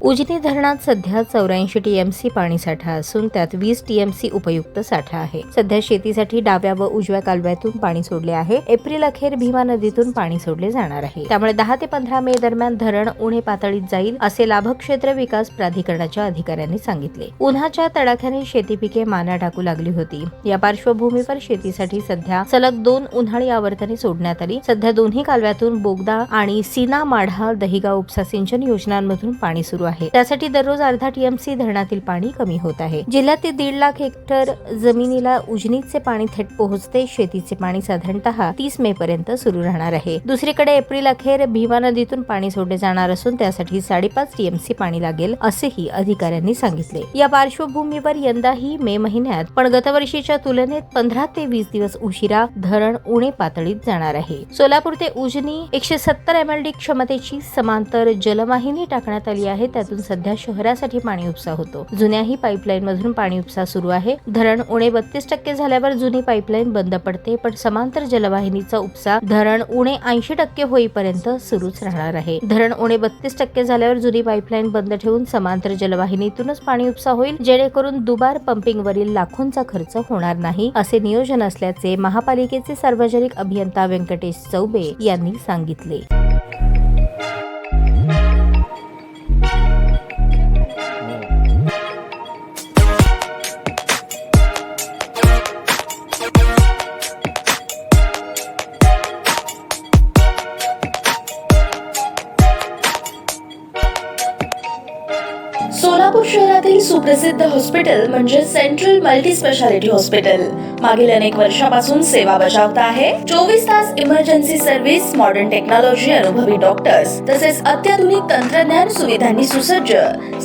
उजनी धरणात सध्या 84 टीएमसी पाणीसाठा असून त्यात 20 टीएमसी उपयुक्त साठा आहे। सध्या शेतीसाठी डाव्या व उजव्या कालव्यातून पाणी सोडले आहे। एप्रिल अखेर भीमा नदीतून पाणी सोडले जाणार आहे। त्यामुळे 10 ते 15 मे दरम्यान धरण उणे पातळीत जाईल असे लाभक्षेत्र विकास प्राधिकरणाच्या अधिकाऱ्यांनी सांगितले। उन्हाच्या तडाख्याने शेती पिके माना टाकू लागली होती। या पार्श्वभूमीवर शेतीसाठी सध्या सलग 2 उन्हाळी आवर्तने सोडण्यात आली। सध्या दोन्ही कालव्यातून बोगदा आणि सीना माढा दहिगाव उपसा सिंचन योजनांमधून पाणी सुरू आहे। त्यासाठी दररोज अर्धा टीएमसी धरणातील पाणी कमी होत आहे। जिल्ह्यातील 1.5 लाख हेक्टर जमिनीला उजनीचे पाणी थेट पोहोचते। शेतीचे पाणी साधारणतः 30 मे पर्यंत सुरू राहणार आहे। दुसरीकडे एप्रिल अखेर भीमा नदीतून पाणी सोडले जाणार असून त्यासाठी 5.5 टीएमसी पाणी लागेल असेही अधिकाऱ्यांनी सांगितले। या पार्श्वभूमीवर यंदाही मे महिन्यात पण गतवर्षीच्या तुलनेत 15 ते 20 दिवस उशिरा धरण उणे पातळीत जाणार आहे। सोलापूर ते उजनी 170 MLD क्षमतेची समांतर जलवाहिनी टाकण्यात आली आहे। त्यातून सध्या शहरासाठी पाणी उपसा होतो। जुन्याही पाईपलाईन मधून पाणी उपसा सुरू आहे। धरण उणे 32% झाल्यावर जुनी पाईपलाईन बंद पडते, पण समांतर जलवाहिनीचा उपसा धरण उणे 80% होईपर्यंत सुरूच राहणार आहे। धरण उणे 32% झाल्यावर जुनी पाईपलाईन बंद ठेवून समांतर जलवाहिनीतूनच पाणी उपसा होईल, जेणेकरून दुबार पंपिंगवरील लाखोंचा खर्च होणार नाही असे नियोजन असल्याचे महापालिकेचे सार्वजनिक अभियंता व्यंकटेश चौबे यांनी सांगितले। सोलापूर शहरातील सुप्रसिद्ध हॉस्पिटल म्हणजे सेंट्रल मल्टी स्पेशालिटी हॉस्पिटल मागील अनेक वर्षापासून सेवा बजावत आहे। 24 तास इमर्जन्सी सर्व्हिस, मॉडर्न टेक्नॉलॉजी, अनुभवी डॉक्टर्स तसेच अत्याधुनिक तंत्रज्ञान सुविधांनी सुसज्ज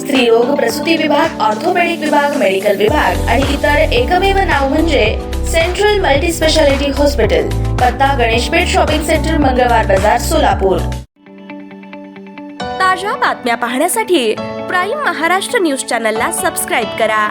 स्त्रीरोग प्रसूती विभाग, ऑर्थोपेडिक विभाग, मेडिकल विभाग आणि इतर एकमेव नाव म्हणजे सेंट्रल मल्टी स्पेशालिटी हॉस्पिटल। पत्ता गणेशपेठ शॉपिंग सेंटर, मंगळवार बाजार, सोलापूर। ताज्या बातम्या पाहण्यासाठी प्राईम महाराष्ट्र न्यूज चॅनलला सबस्क्राईब करा।